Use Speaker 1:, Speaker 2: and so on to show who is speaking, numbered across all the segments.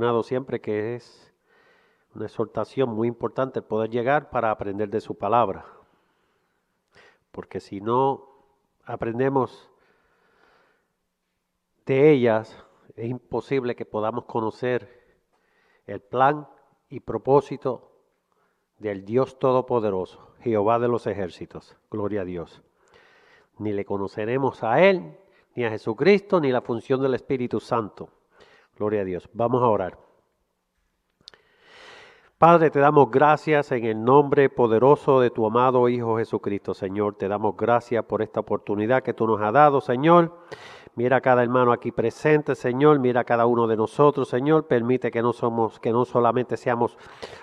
Speaker 1: mencionado siempre que es una exhortación muy importante el poder llegar para aprender de su palabra. Porque si no aprendemos de ellas, es imposible que podamos conocer el plan y propósito del Dios Todopoderoso, Jehová de los ejércitos. Gloria a Dios. Ni le conoceremos a Él, ni a Jesucristo, ni la función del Espíritu Santo. Gloria a Dios. Vamos a orar. Padre, te damos gracias en el nombre poderoso de tu amado Hijo Jesucristo, Señor. Te damos gracias por esta oportunidad que tú nos has dado, Señor. Mira a cada hermano aquí presente, Señor. Mira a cada uno de nosotros, Señor. Permite que no solamente seamos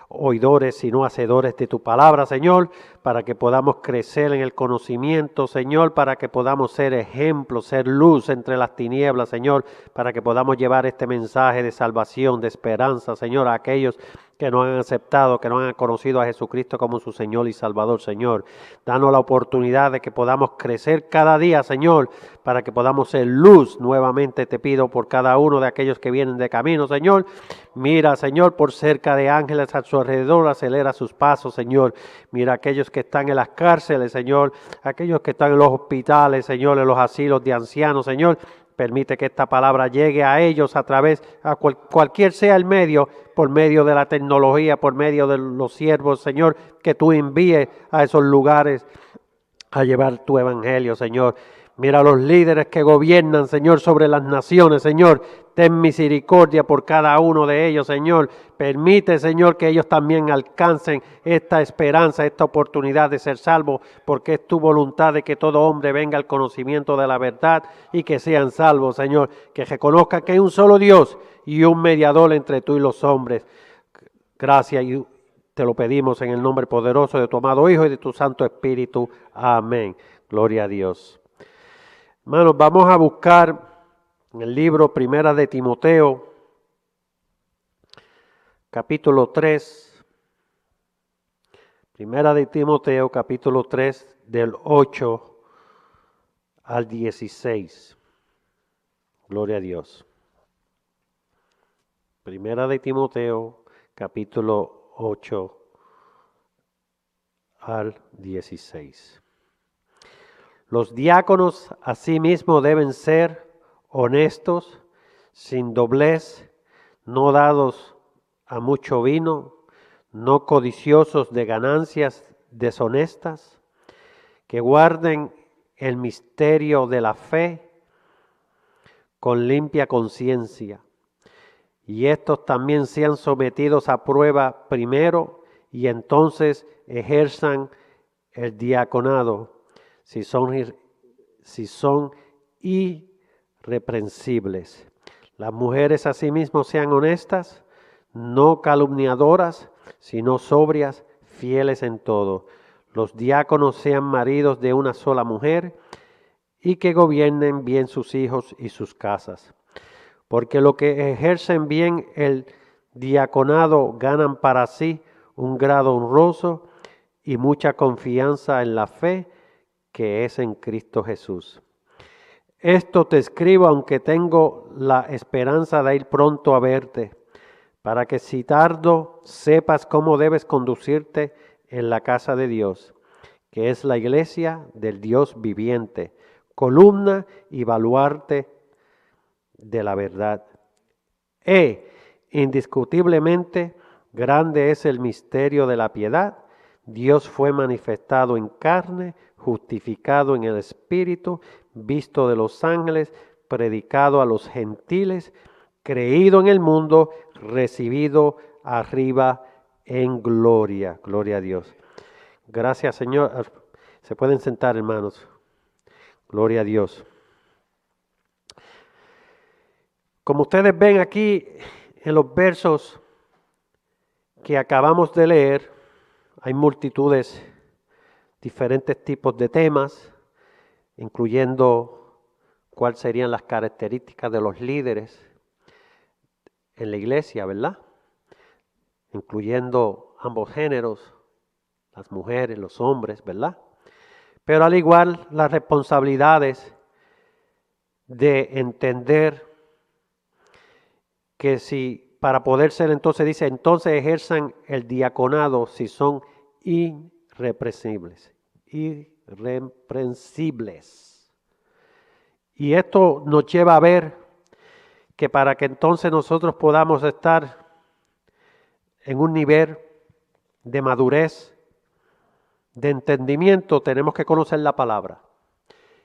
Speaker 1: oidores, sino hacedores de tu palabra, Señor, para que podamos crecer en el conocimiento, Señor, para que podamos ser ejemplo, ser luz entre las tinieblas, Señor, para que podamos llevar este mensaje de salvación, de esperanza, Señor, a aquellos que no han aceptado, que no han conocido a Jesucristo como su Señor y Salvador, Señor. Danos la oportunidad de que podamos crecer cada día, Señor, para que podamos ser luz. Nuevamente te pido por cada uno de aquellos que vienen de camino, Señor. Mira, Señor, por cerca de ángeles a su alrededor, acelera sus pasos, Señor. Mira aquellos que están en las cárceles, Señor, aquellos que están en los hospitales, Señor, en los asilos de ancianos, Señor. Permite que esta palabra llegue a ellos a través, a cualquier sea el medio, por medio de la tecnología, por medio de los siervos, Señor, que tú envíes a esos lugares a llevar tu evangelio, Señor. Mira a los líderes que gobiernan, Señor, sobre las naciones, Señor. Ten misericordia por cada uno de ellos, Señor. Permite, Señor, que ellos también alcancen esta esperanza, esta oportunidad de ser salvos, porque es tu voluntad de que todo hombre venga al conocimiento de la verdad y que sean salvos, Señor. Que reconozcan que hay un solo Dios y un mediador entre tú y los hombres. Gracias y te lo pedimos en el nombre poderoso de tu amado Hijo y de tu Santo Espíritu. Amén. Gloria a Dios. Hermanos, vamos a buscar en el libro Primera de Timoteo, capítulo 3. Primera de Timoteo, capítulo 3, del 8 al 16. Gloria a Dios. Primera de Timoteo, capítulo 8 al 16. Los diáconos asimismo deben ser honestos, sin doblez, no dados a mucho vino, no codiciosos de ganancias deshonestas, que guarden el misterio de la fe con limpia conciencia. Y estos también sean sometidos a prueba primero y entonces ejerzan el diaconado. Si son irreprensibles. Las mujeres asimismo sean honestas, no calumniadoras, sino sobrias, fieles en todo. Los diáconos sean maridos de una sola mujer y que gobiernen bien sus hijos y sus casas. Porque lo que ejercen bien el diaconado ganan para sí un grado honroso y mucha confianza en la fe que es en Cristo Jesús. Esto te escribo aunque tengo la esperanza de ir pronto a verte, para que si tardo sepas cómo debes conducirte en la casa de Dios, que es la iglesia del Dios viviente, columna y baluarte de la verdad. Indiscutiblemente grande es el misterio de la piedad. Dios fue manifestado en carne, justificado en el Espíritu, visto de los ángeles, predicado a los gentiles, creído en el mundo, recibido arriba en gloria. Gloria a Dios. Gracias, Señor. Se pueden sentar, hermanos. Gloria a Dios. Como ustedes ven aquí en los versos que acabamos de leer, hay multitudes, diferentes tipos de temas, incluyendo cuáles serían las características de los líderes en la iglesia, ¿verdad? Incluyendo ambos géneros, las mujeres, los hombres, ¿verdad? Pero al igual las responsabilidades de entender que si para poder ser, entonces dice, entonces ejerzan el diaconado si son irreprensibles. Irreprensibles. Y esto nos lleva a ver que para que entonces nosotros podamos estar en un nivel de madurez, de entendimiento, tenemos que conocer la palabra.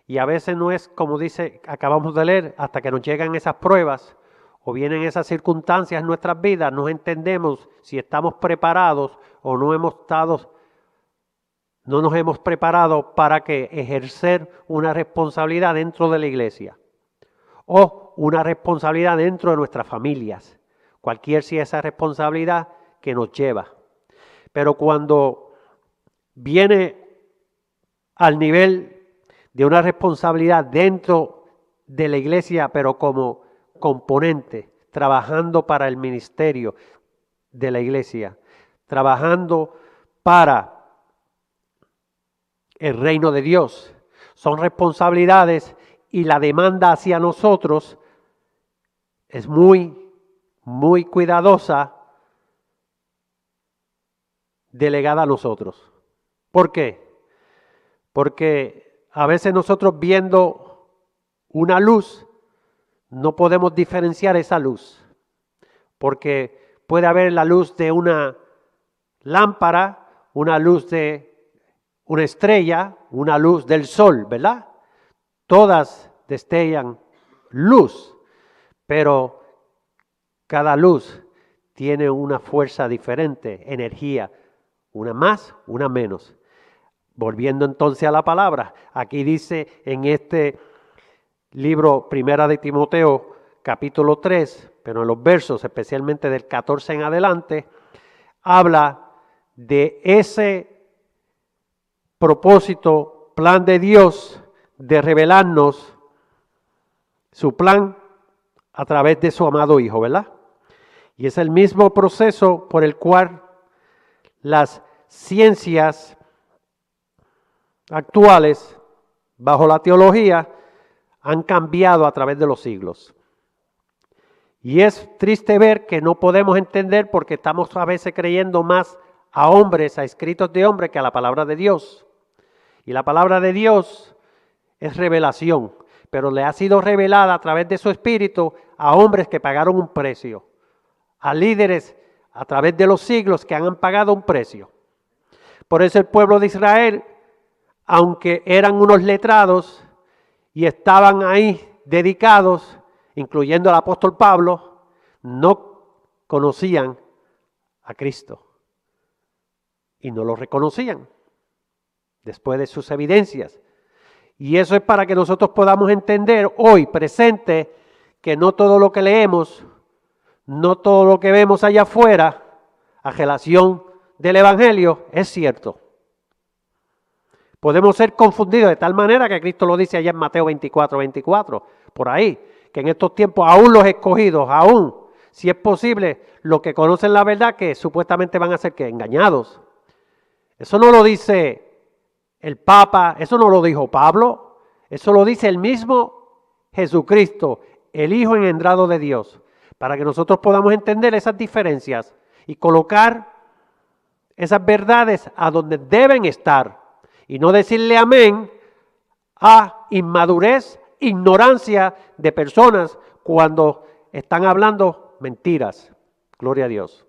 Speaker 1: Y a veces no es como dice, acabamos de leer, hasta que nos llegan esas pruebas o vienen esas circunstancias en nuestras vidas, no entendemos si estamos preparados o no nos hemos preparado para que ejercer una responsabilidad dentro de la iglesia o una responsabilidad dentro de nuestras familias, cualquier sea esa responsabilidad que nos lleva. Pero cuando viene al nivel de una responsabilidad dentro de la iglesia, pero como componente, trabajando para el ministerio de la iglesia, trabajando para el reino de Dios, son responsabilidades y la demanda hacia nosotros es muy, muy cuidadosa, delegada a nosotros. ¿Por qué? Porque a veces nosotros viendo una luz, no podemos diferenciar esa luz. Porque puede haber la luz de una lámpara, una luz de una estrella, una luz del sol, ¿verdad? Todas destellan luz, pero cada luz tiene una fuerza diferente, energía, una más, una menos. Volviendo entonces a la palabra, aquí dice en este libro Primera de Timoteo, capítulo 3, pero en los versos, especialmente del 14 en adelante, habla de ese propósito, plan de Dios de revelarnos su plan a través de su amado Hijo, ¿verdad? Y es el mismo proceso por el cual las ciencias actuales, bajo la teología, han cambiado a través de los siglos. Y es triste ver que no podemos entender porque estamos a veces creyendo más a hombres, a escritos de hombres, que a la palabra de Dios. Y la palabra de Dios es revelación, pero le ha sido revelada a través de su espíritu a hombres que pagaron un precio, a líderes a través de los siglos que han pagado un precio. Por eso el pueblo de Israel, aunque eran unos letrados y estaban ahí dedicados, incluyendo al apóstol Pablo, no conocían a Cristo y no lo reconocían después de sus evidencias. Y eso es para que nosotros podamos entender hoy, presente, que no todo lo que leemos, no todo lo que vemos allá afuera, a relación del Evangelio, es cierto. Podemos ser confundidos de tal manera que Cristo lo dice allá en Mateo 24, por ahí, que en estos tiempos aún los escogidos, aún, si es posible, los que conocen la verdad, que supuestamente van a ser ¿qué? Engañados. Eso no lo dice el Papa, eso no lo dijo Pablo, eso lo dice el mismo Jesucristo, el Hijo engendrado de Dios, para que nosotros podamos entender esas diferencias y colocar esas verdades a donde deben estar y no decirle amén a inmadurez, ignorancia de personas cuando están hablando mentiras. Gloria a Dios.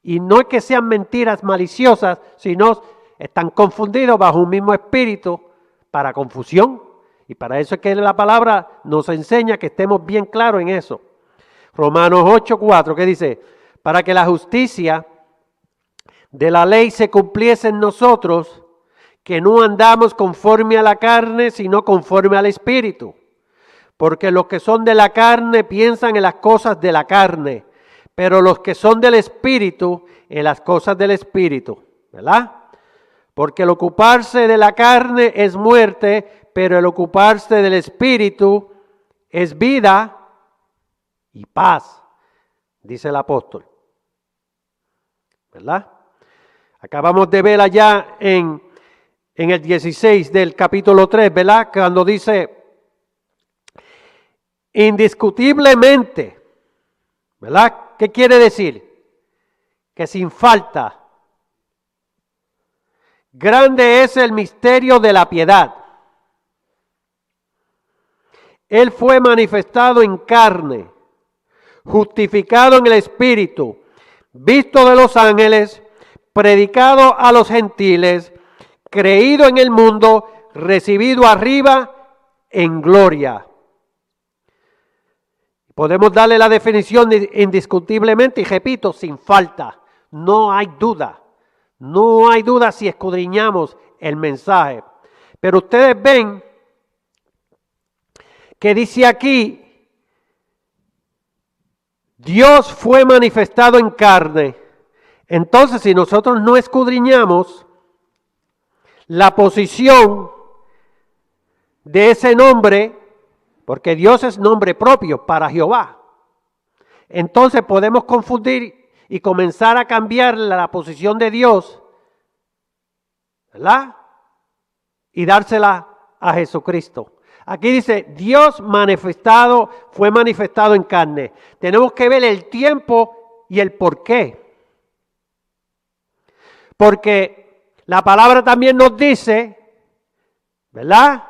Speaker 1: Y no es que sean mentiras maliciosas, sino están confundidos bajo un mismo espíritu para confusión. Y para eso es que la palabra nos enseña que estemos bien claros en eso. Romanos 8:4, que dice, para que la justicia de la ley se cumpliese en nosotros, que no andamos conforme a la carne, sino conforme al Espíritu. Porque los que son de la carne piensan en las cosas de la carne, pero los que son del Espíritu, en las cosas del Espíritu. ¿Verdad? Porque el ocuparse de la carne es muerte, pero el ocuparse del Espíritu es vida y paz, dice el apóstol. ¿Verdad? Acabamos de ver allá en el 16 del capítulo 3, ¿verdad? Cuando dice, indiscutiblemente, ¿verdad? ¿Qué quiere decir? Que sin falta. Grande es el misterio de la piedad. Él fue manifestado en carne, justificado en el Espíritu, visto de los ángeles, predicado a los gentiles, creído en el mundo, recibido arriba en gloria. Podemos darle la definición indiscutiblemente y repito, sin falta. No hay duda. No hay duda si escudriñamos el mensaje. Pero ustedes ven que dice aquí, Dios fue manifestado en carne. Entonces, si nosotros no escudriñamos la posición de ese nombre, porque Dios es nombre propio para Jehová, entonces podemos confundir y comenzar a cambiar la posición de Dios, ¿verdad? Y dársela a Jesucristo. Aquí dice, Dios manifestado, fue manifestado en carne. Tenemos que ver el tiempo y el por qué. Porque la palabra también nos dice, ¿verdad?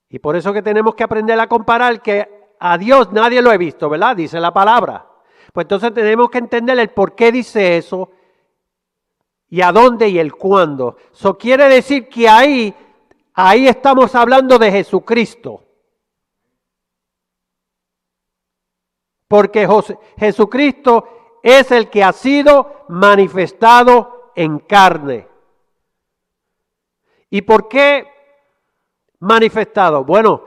Speaker 1: Y por eso que tenemos que aprender a comparar que a Dios nadie lo ha visto, ¿verdad? Dice la palabra. Pues entonces tenemos que entender el por qué dice eso y a dónde y el cuándo. Eso quiere decir que ahí estamos hablando de Jesucristo. Porque Jesucristo es el que ha sido manifestado en carne. ¿Y por qué manifestado? Bueno,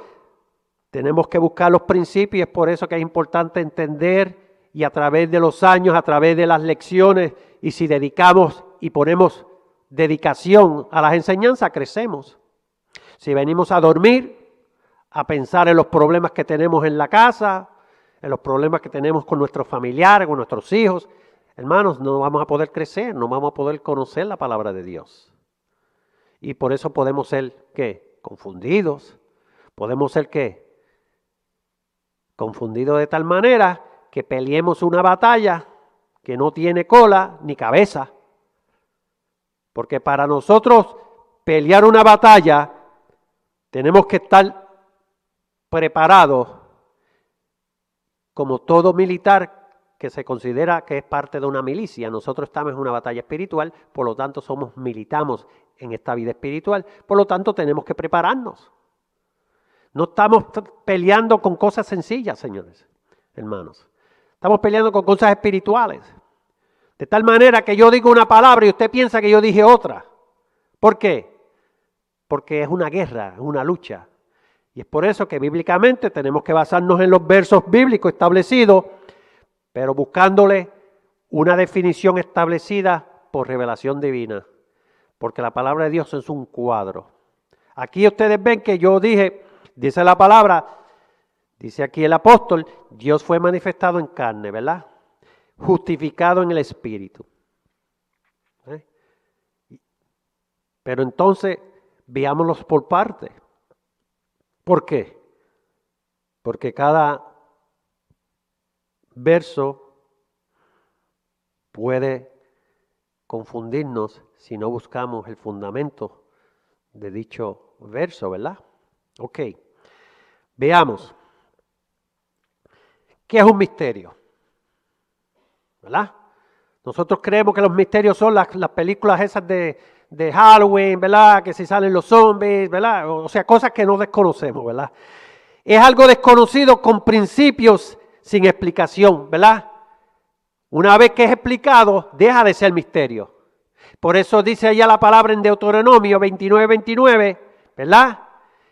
Speaker 1: tenemos que buscar los principios, es por eso que es importante entender y a través de los años, a través de las lecciones, y si dedicamos y ponemos dedicación a las enseñanzas, crecemos. Si venimos a dormir, a pensar en los problemas que tenemos en la casa, en los problemas que tenemos con nuestros familiares, con nuestros hijos, hermanos, no vamos a poder crecer, no vamos a poder conocer la palabra de Dios. Y por eso podemos ser, ¿qué? Confundidos. Podemos ser, ¿qué? Confundidos de tal manera que peleemos una batalla que no tiene cola ni cabeza. Porque para nosotros pelear una batalla tenemos que estar preparados como todo militar que se considera que es parte de una milicia. Nosotros estamos en una batalla espiritual, por lo tanto militamos en esta vida espiritual, por lo tanto tenemos que prepararnos. No estamos peleando con cosas sencillas, señores, hermanos. Estamos peleando con cosas espirituales. De tal manera que yo digo una palabra y usted piensa que yo dije otra. ¿Por qué? Porque es una guerra, es una lucha. Y es por eso que bíblicamente tenemos que basarnos en los versos bíblicos establecidos, pero buscándole una definición establecida por revelación divina. Porque la palabra de Dios es un cuadro. Aquí ustedes ven que yo dije, dice la palabra, dice aquí el apóstol, Dios fue manifestado en carne, ¿verdad? Justificado en el Espíritu. Pero entonces, veámoslos por partes. ¿Por qué? Porque cada verso puede confundirnos si no buscamos el fundamento de dicho verso, ¿verdad? Ok, veamos. ¿Qué es un misterio? ¿Verdad? Nosotros creemos que los misterios son las películas esas de Halloween, ¿verdad? Que si salen los zombies, ¿verdad? O sea, cosas que no desconocemos, ¿verdad? Es algo desconocido con principios sin explicación, ¿verdad? Una vez que es explicado, deja de ser misterio. Por eso dice allá la palabra en Deuteronomio 29:29, ¿verdad?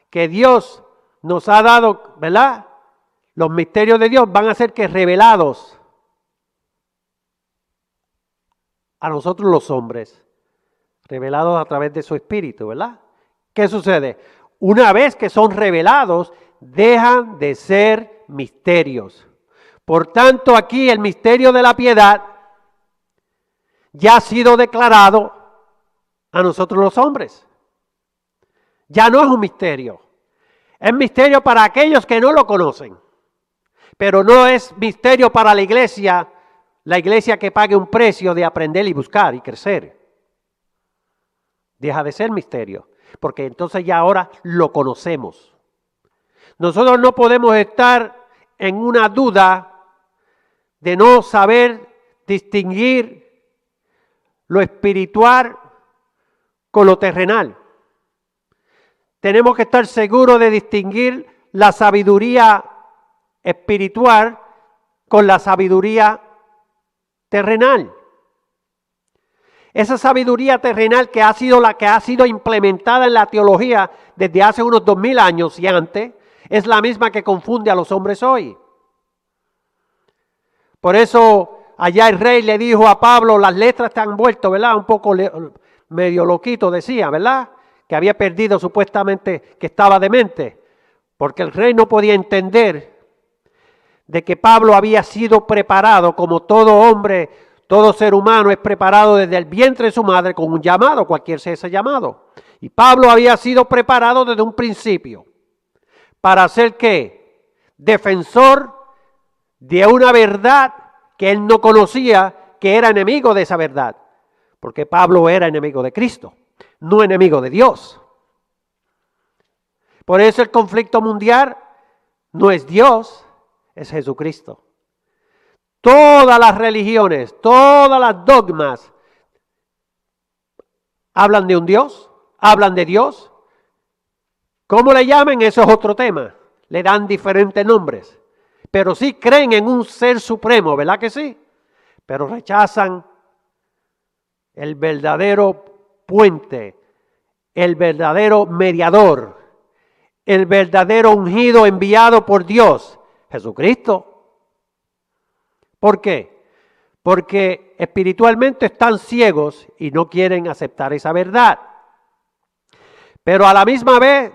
Speaker 1: Que Dios nos ha dado, ¿verdad? Los misterios de Dios van a ser que revelados a nosotros los hombres, revelados a través de su espíritu, ¿verdad? ¿Qué sucede? Una vez que son revelados, dejan de ser misterios. Por tanto, aquí el misterio de la piedad ya ha sido declarado a nosotros los hombres. Ya no es un misterio. Es misterio para aquellos que no lo conocen. Pero no es misterio para la iglesia que pague un precio de aprender y buscar y crecer. Deja de ser misterio, porque entonces ya ahora lo conocemos. Nosotros no podemos estar en una duda de no saber distinguir lo espiritual con lo terrenal. Tenemos que estar seguros de distinguir la sabiduría espiritual con la sabiduría terrenal. Esa sabiduría terrenal que ha sido la que ha sido implementada en la teología desde hace unos 2000 años y antes, es la misma que confunde a los hombres hoy. Por eso allá el rey le dijo a Pablo, las letras te han vuelto, ¿verdad? Un poco medio loquito decía, ¿verdad? Que había perdido supuestamente, que estaba demente, porque el rey no podía entender de que Pablo había sido preparado como todo hombre, todo ser humano es preparado desde el vientre de su madre con un llamado, cualquier sea ese llamado. Y Pablo había sido preparado desde un principio para ser ¿qué? Defensor de una verdad que él no conocía, que era enemigo de esa verdad. Porque Pablo era enemigo de Cristo, no enemigo de Dios. Por eso el conflicto mundial no es Dios, es Jesucristo. Todas las religiones, todas las dogmas hablan de un Dios, hablan de Dios. ¿Cómo le llamen? Eso es otro tema. Le dan diferentes nombres. Pero sí creen en un ser supremo, ¿verdad que sí? Pero rechazan el verdadero puente, el verdadero mediador, el verdadero ungido enviado por Dios, Jesucristo. ¿Por qué? Porque espiritualmente están ciegos y no quieren aceptar esa verdad. Pero a la misma vez,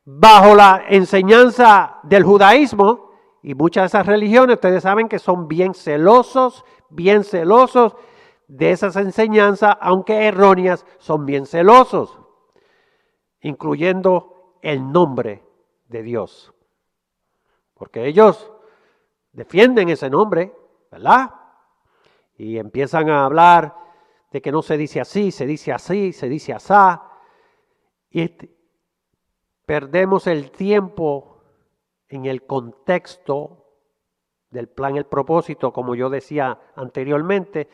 Speaker 1: bajo la enseñanza del judaísmo y muchas de esas religiones, ustedes saben que son bien celosos de esas enseñanzas, aunque erróneas, son bien celosos, incluyendo el nombre de Dios. Porque ellos defienden ese nombre, ¿verdad? Y empiezan a hablar de que no se dice así, se dice así, se dice asá. Y perdemos el tiempo en el contexto del plan, el propósito, como yo decía anteriormente.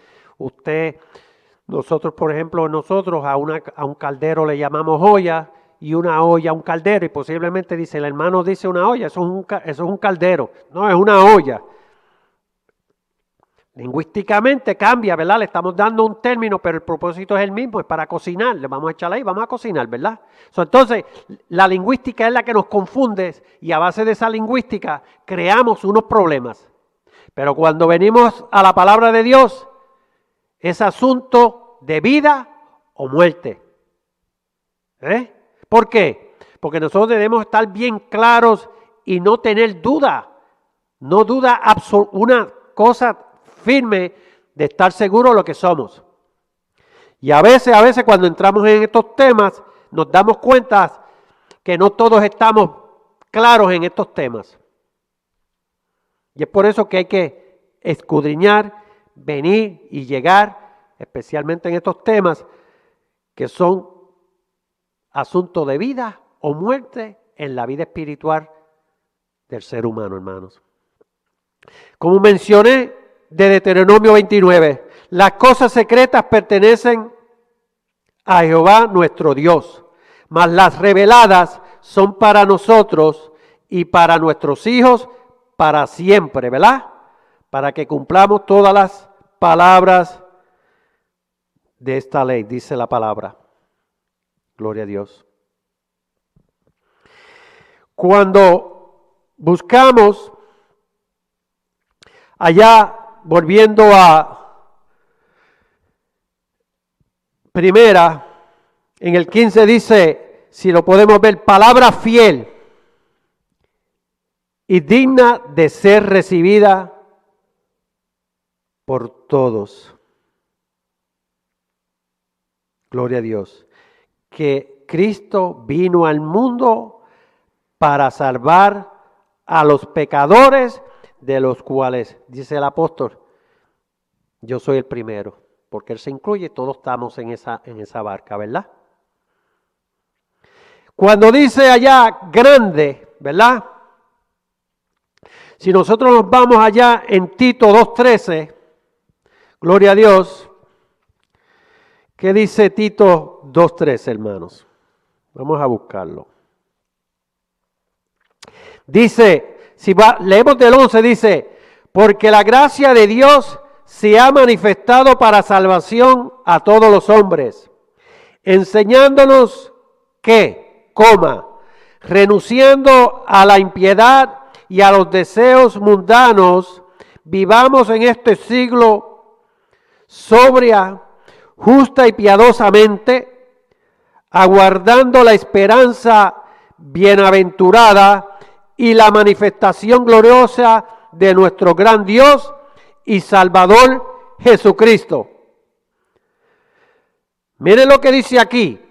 Speaker 1: Nosotros, por ejemplo, a un caldero le llamamos olla y una olla a un caldero, y posiblemente el hermano dice una olla, eso es un caldero. No, es una olla. Lingüísticamente cambia, ¿verdad? Le estamos dando un término, pero el propósito es el mismo, es para cocinar. Le vamos a echar ahí, vamos a cocinar, ¿verdad? Entonces, la lingüística es la que nos confunde y a base de esa lingüística creamos unos problemas. Pero cuando venimos a la palabra de Dios, es asunto de vida o muerte. ¿Por qué? Porque nosotros debemos estar bien claros y no tener duda. No duda una cosa firme de estar seguros de lo que somos. Y a veces cuando entramos en estos temas, nos damos cuenta que no todos estamos claros en estos temas. Y es por eso que hay que escudriñar, venir y llegar, especialmente en estos temas, que son asuntos de vida o muerte en la vida espiritual del ser humano, hermanos. Como mencioné, de Deuteronomio 29, las cosas secretas pertenecen a Jehová nuestro Dios, mas las reveladas son para nosotros y para nuestros hijos para siempre, ¿verdad? Para que cumplamos todas las palabras de esta ley, dice la palabra. Gloria a Dios. Cuando buscamos allá, volviendo a Primera, en el 15 dice, si lo podemos ver, palabra fiel y digna de ser recibida por todos. Gloria a Dios. Que Cristo vino al mundo para salvar a los pecadores, de los cuales, dice el apóstol, yo soy el primero, porque Él se incluye, todos estamos en esa barca, ¿verdad? Cuando dice allá grande, ¿verdad? Si nosotros nos vamos allá en Tito 2:13, gloria a Dios, ¿qué dice Tito 2:13, hermanos? Vamos a buscarlo. Dice, leemos del 11, dice, porque la gracia de Dios se ha manifestado para salvación a todos los hombres, enseñándonos que, renunciando a la impiedad y a los deseos mundanos, vivamos en este siglo sobria, justa y piadosamente, aguardando la esperanza bienaventurada y la manifestación gloriosa de nuestro gran Dios y Salvador Jesucristo. Miren lo que dice aquí.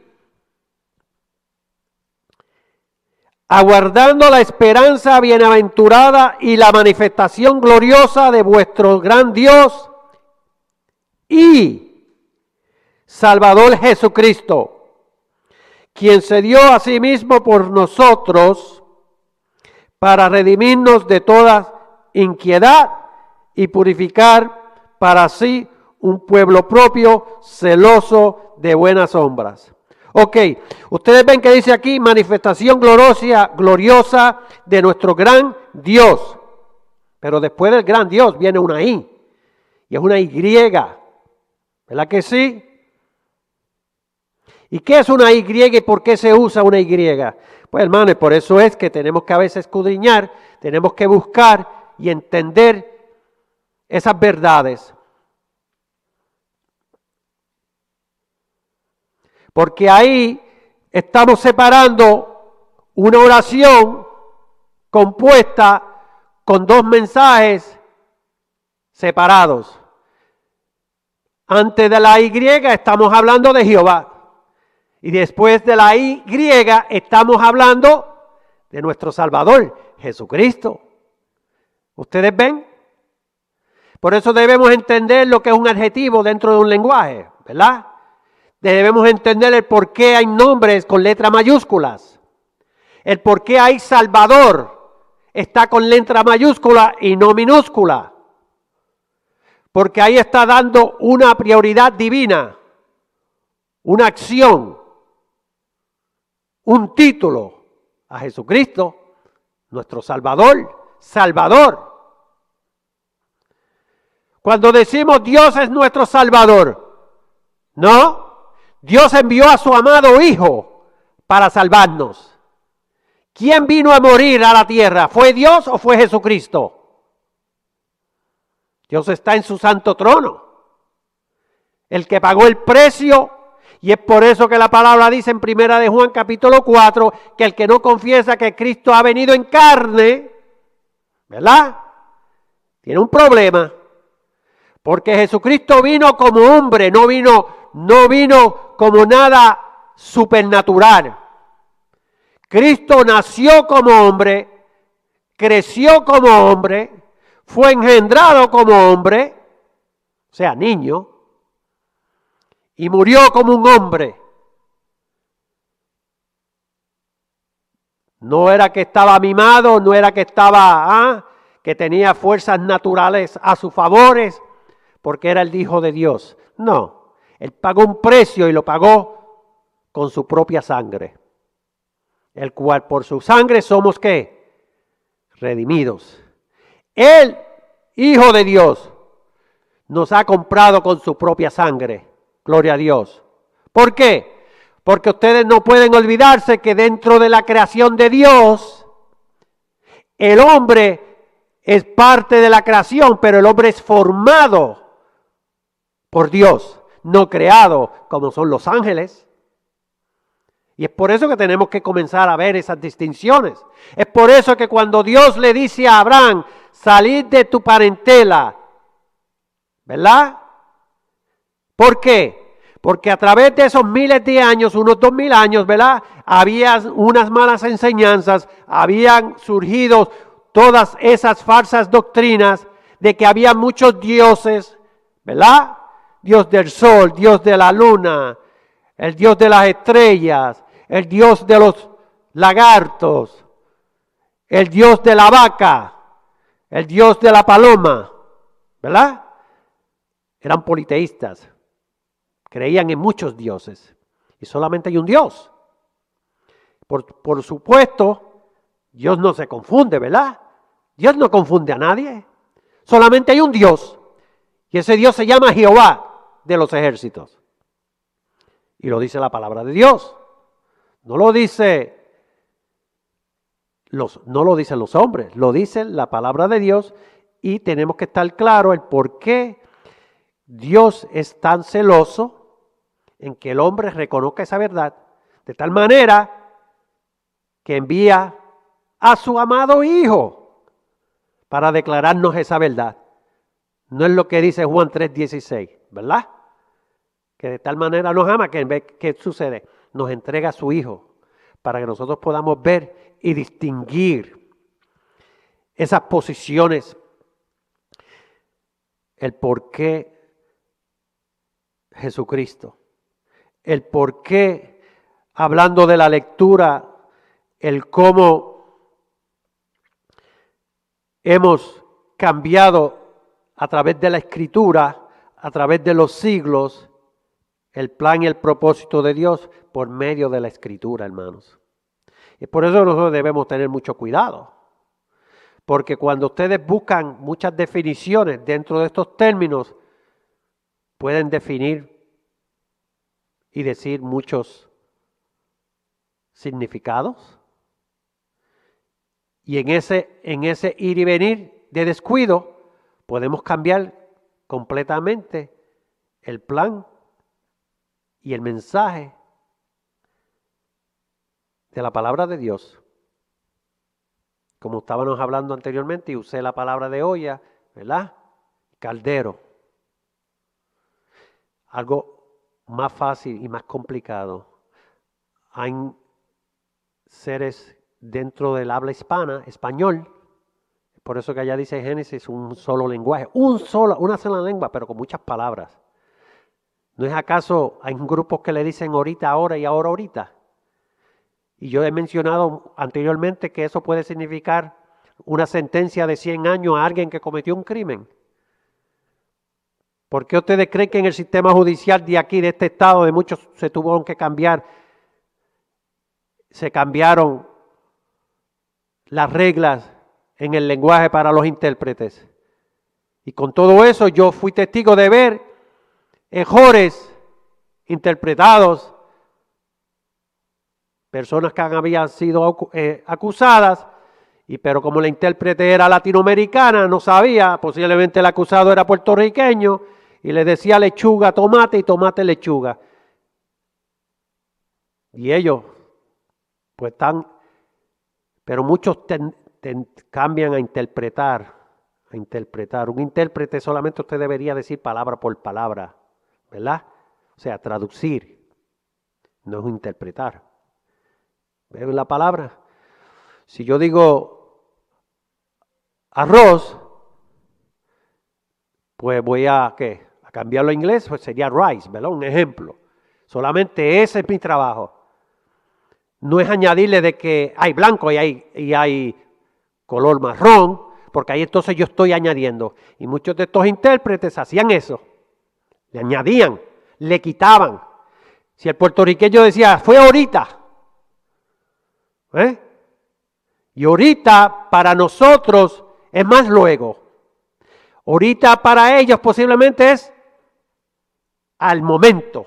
Speaker 1: Aguardando la esperanza bienaventurada y la manifestación gloriosa de vuestro gran Dios y Salvador Jesucristo, quien se dio a sí mismo por nosotros para redimirnos de toda inquietud y purificar para sí un pueblo propio, celoso de buenas obras. Ok, ustedes ven que dice aquí manifestación gloriosa de nuestro gran Dios. Pero después del gran Dios viene una I. Y es una Y. ¿Verdad que sí? ¿Y qué es una Y y por qué se usa una Y? Pues hermanos, por eso es que tenemos que a veces escudriñar, tenemos que buscar y entender esas verdades. Porque ahí estamos separando una oración compuesta con dos mensajes separados. Antes de la Y estamos hablando de Jehová. Y después de la Y estamos hablando de nuestro Salvador, Jesucristo. ¿Ustedes ven? Por eso debemos entender lo que es un adjetivo dentro de un lenguaje, ¿verdad? Debemos entender el por qué hay nombres con letras mayúsculas. El por qué hay Salvador está con letra mayúscula y no minúscula. Porque ahí está dando una prioridad divina, una acción, un título a Jesucristo, nuestro Salvador, Salvador. Cuando decimos Dios es nuestro Salvador, no. Dios envió a su amado Hijo para salvarnos. ¿Quién vino a morir a la tierra? ¿Fue Dios o fue Jesucristo? Dios está en su santo trono. El que pagó el precio, y es por eso que la palabra dice en 1 de Juan capítulo 4, que el que no confiesa que Cristo ha venido en carne, ¿verdad? Tiene un problema. Porque Jesucristo vino como hombre, no vino como nada supernatural. Cristo nació como hombre, creció como hombre, fue engendrado como hombre, o sea, niño, y murió como un hombre. No era que estaba mimado, no era que que tenía fuerzas naturales a sus favores, porque era el Hijo de Dios. No, Él pagó un precio y lo pagó con su propia sangre, el cual por su sangre somos ¿qué? Redimidos. El Hijo de Dios nos ha comprado con su propia sangre. Gloria a Dios. ¿Por qué? Porque ustedes no pueden olvidarse que dentro de la creación de Dios, el hombre es parte de la creación, pero el hombre es formado por Dios, no creado como son los ángeles. Y es por eso que tenemos que comenzar a ver esas distinciones. Es por eso que cuando Dios le dice a Abraham, salid de tu parentela, ¿verdad? ¿Por qué? Porque a través de esos miles de años, unos 2000 años, ¿verdad? Había unas malas enseñanzas, habían surgido todas esas falsas doctrinas de que había muchos dioses, ¿verdad? Dios del sol, Dios de la luna, el Dios de las estrellas, el Dios de los lagartos, el Dios de la vaca, el Dios de la paloma, ¿verdad? Eran politeístas, creían en muchos dioses y solamente hay un Dios. Por supuesto, Dios no se confunde, ¿verdad? Dios no confunde a nadie, solamente hay un Dios y ese Dios se llama Jehová de los ejércitos. Y lo dice la palabra de Dios, no lo dicen los hombres, lo dice la palabra de Dios y tenemos que estar claros el por qué Dios es tan celoso en que el hombre reconozca esa verdad, de tal manera que envía a su amado Hijo para declararnos esa verdad. No es lo que dice Juan 3:16, ¿verdad? Que de tal manera nos ama que ¿qué sucede? Nos entrega a su Hijo para que nosotros podamos ver y distinguir esas posiciones, el por qué Jesucristo, el por qué, hablando de la lectura, el cómo hemos cambiado a través de la Escritura, a través de los siglos, el plan y el propósito de Dios por medio de la Escritura, hermanos. Y por eso nosotros debemos tener mucho cuidado, porque cuando ustedes buscan muchas definiciones dentro de estos términos, pueden definir y decir muchos significados. Y en ese ir y venir de descuido, podemos cambiar completamente el plan y el mensaje de la palabra de Dios. Como estábamos hablando anteriormente y usé la palabra de olla, ¿verdad? Caldero. Algo más fácil y más complicado. Hay seres dentro del habla hispana, español, por eso que allá dice Génesis un solo lenguaje, una sola lengua, pero con muchas palabras. ¿No es acaso, hay grupos que le dicen ahorita, ahora y ahora, ahorita? Y yo he mencionado anteriormente que eso puede significar una sentencia de 100 años a alguien que cometió un crimen. ¿Por qué ustedes creen que en el sistema judicial de aquí, de este estado, de muchos se tuvieron que cambiar? Se cambiaron las reglas en el lenguaje para los intérpretes. Y con todo eso yo fui testigo de ver ejores interpretados, personas que habían sido acusadas, pero como la intérprete era latinoamericana, no sabía, posiblemente el acusado era puertorriqueño, y le decía lechuga, tomate, y tomate, lechuga. Y ellos, pues están, pero muchos cambian a interpretar. Un intérprete solamente usted debería decir palabra por palabra, ¿verdad? O sea, traducir, no es interpretar. ¿Ven la palabra? Si yo digo arroz, pues voy a, ¿qué? A cambiarlo a inglés, pues sería rice, ¿verdad? Un ejemplo. Solamente ese es mi trabajo. No es añadirle de que hay blanco y hay color marrón, porque ahí entonces yo estoy añadiendo. Y muchos de estos intérpretes hacían eso. Le añadían, le quitaban. Si el puertorriqueño decía, fue ahorita. Y ahorita para nosotros es más luego. Ahorita para ellos posiblemente es al momento.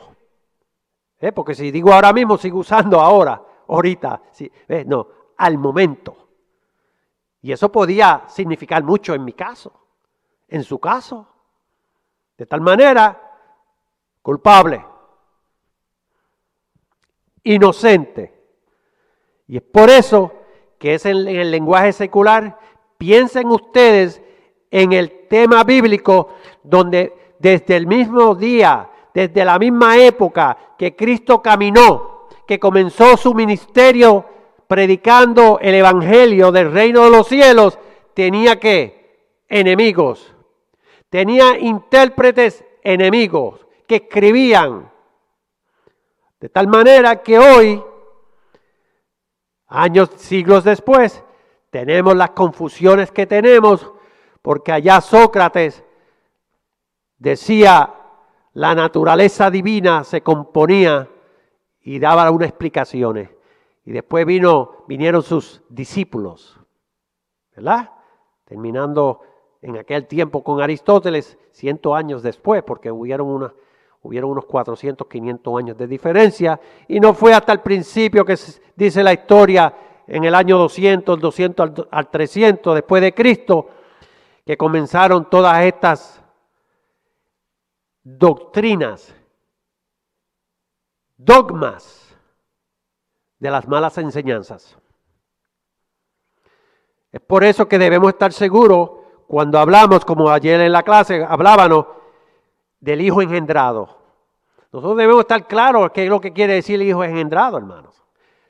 Speaker 1: Porque si digo ahora mismo, sigo usando ahora, ahorita. Sí, no, al momento. Y eso podía significar mucho en mi caso, en su caso. De tal manera, culpable, inocente. Y es por eso que es en el lenguaje secular, piensen ustedes en el tema bíblico donde desde el mismo día, desde la misma época que Cristo caminó, que comenzó su ministerio predicando el evangelio del reino de los cielos, tenía ¿qué? Enemigos. Tenía intérpretes enemigos que escribían. De tal manera que hoy, años, siglos después, tenemos las confusiones que tenemos, porque allá Sócrates decía la naturaleza divina se componía y daba unas explicaciones. Y después vinieron sus discípulos, ¿verdad? Terminando en aquel tiempo con Aristóteles, 100 años después, porque hubieron unos 400, 500 años de diferencia, y no fue hasta el principio que dice la historia, en el año 200 al 300 después de Cristo, que comenzaron todas estas doctrinas, dogmas de las malas enseñanzas. Es por eso que debemos estar seguros cuando hablamos, como ayer en la clase hablábamos, del hijo engendrado. Nosotros debemos estar claros qué es lo que quiere decir el hijo engendrado, hermanos.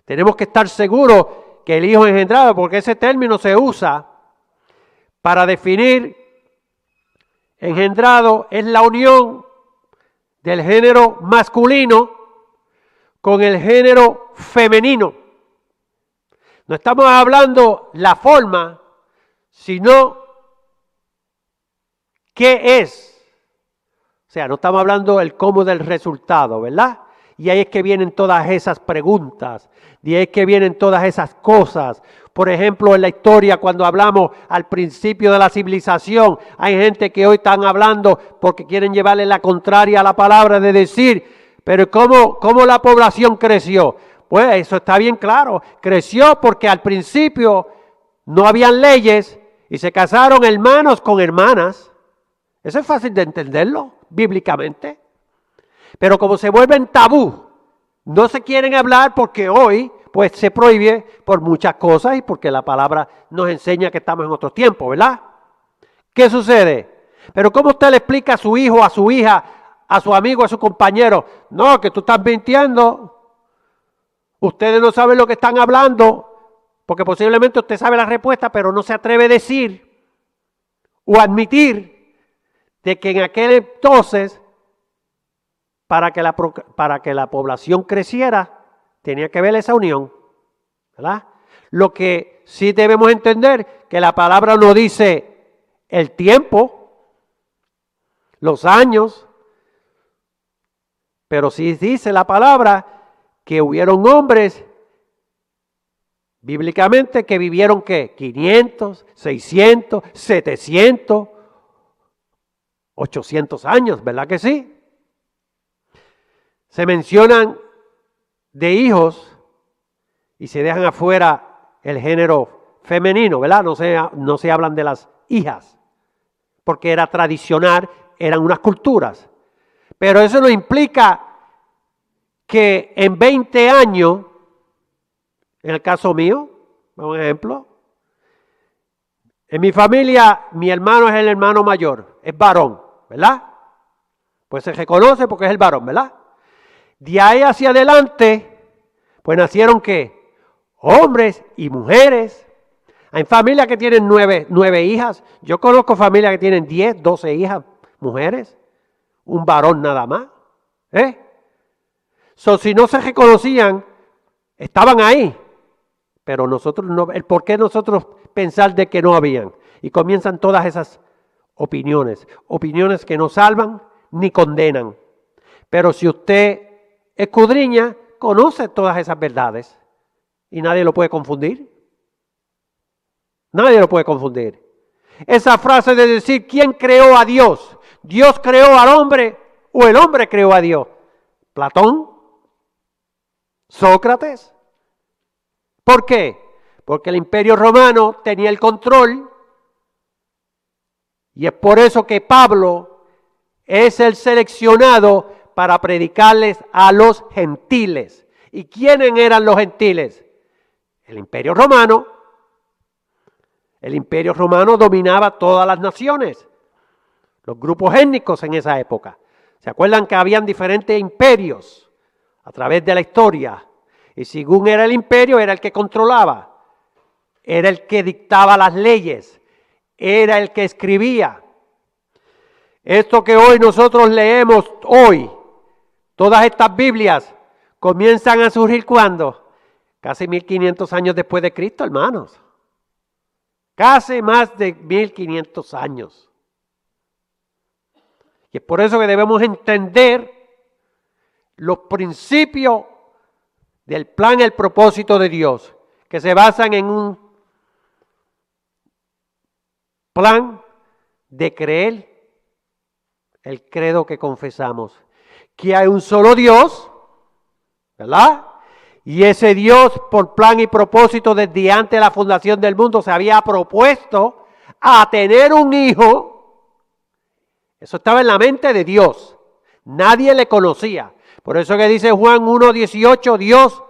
Speaker 1: Tenemos que estar seguros que el hijo engendrado, porque ese término se usa para definir engendrado, es la unión del género masculino con el género femenino. No estamos hablando la forma, sino qué es. O sea, no estamos hablando el cómo del resultado, ¿verdad? Y ahí es que vienen todas esas preguntas, y ahí es que vienen todas esas cosas. Por ejemplo, en la historia, cuando hablamos al principio de la civilización, hay gente que hoy están hablando porque quieren llevarle la contraria a la palabra de decir, pero ¿cómo la población creció? Pues eso está bien claro, creció porque al principio no habían leyes y se casaron hermanos con hermanas. Eso es fácil de entenderlo bíblicamente. Pero como se vuelven tabú, no se quieren hablar porque hoy pues se prohíbe por muchas cosas y porque la palabra nos enseña que estamos en otro tiempo, ¿verdad? ¿Qué sucede? Pero ¿cómo usted le explica a su hijo, a su hija, a su amigo, a su compañero? No, que tú estás mintiendo. Ustedes no saben lo que están hablando, porque posiblemente usted sabe la respuesta, pero no se atreve a decir o admitir de que en aquel entonces, para que la población creciera, tenía que ver esa unión, ¿verdad? Lo que sí debemos entender, que la palabra no dice el tiempo, los años, pero sí dice la palabra que hubieron hombres, bíblicamente, que vivieron, ¿qué? 500, 600, 700, 800 años, ¿verdad que sí? Se mencionan de hijos y se dejan afuera el género femenino, ¿verdad? No se hablan de las hijas, porque era tradicional, eran unas culturas. Pero eso no implica que en 20 años, en el caso mío, un ejemplo, en mi familia, mi hermano es el hermano mayor, es varón, ¿verdad? Pues se reconoce porque es el varón, ¿verdad? De ahí hacia adelante, pues nacieron ¿qué? Hombres y mujeres. Hay familias que tienen nueve hijas. Yo conozco familias que tienen 10, 12 hijas, mujeres. Un varón nada más. Si no se reconocían, estaban ahí. Pero nosotros no, ¿por qué nosotros pensar de que no habían? Y comienzan todas esas opiniones que no salvan ni condenan. Pero si usted escudriña, conoce todas esas verdades y nadie lo puede confundir. Nadie lo puede confundir. Esa frase de decir, ¿quién creó a Dios? ¿Dios creó al hombre o el hombre creó a Dios? ¿Platón? ¿Sócrates? ¿Por qué? Porque el Imperio Romano tenía el control y es por eso que Pablo es el seleccionado para predicarles a los gentiles. ¿Y quiénes eran los gentiles? El Imperio Romano. El Imperio Romano dominaba todas las naciones, los grupos étnicos en esa época. ¿Se acuerdan que habían diferentes imperios a través de la historia? Y según era el imperio, era el que controlaba, era el que dictaba las leyes, era el que escribía. Esto que hoy nosotros leemos hoy, todas estas Biblias, comienzan a surgir ¿cuándo? Casi 1500 años después de Cristo, hermanos. Casi más de 1500 años. Y es por eso que debemos entender los principios del plan, el propósito de Dios, que se basan en un plan de creer el credo que confesamos, que hay un solo Dios, ¿verdad? Y ese Dios, por plan y propósito, desde antes de la fundación del mundo, se había propuesto a tener un hijo. Eso estaba en la mente de Dios. Nadie le conocía. Por eso que dice Juan 1:18, Dios,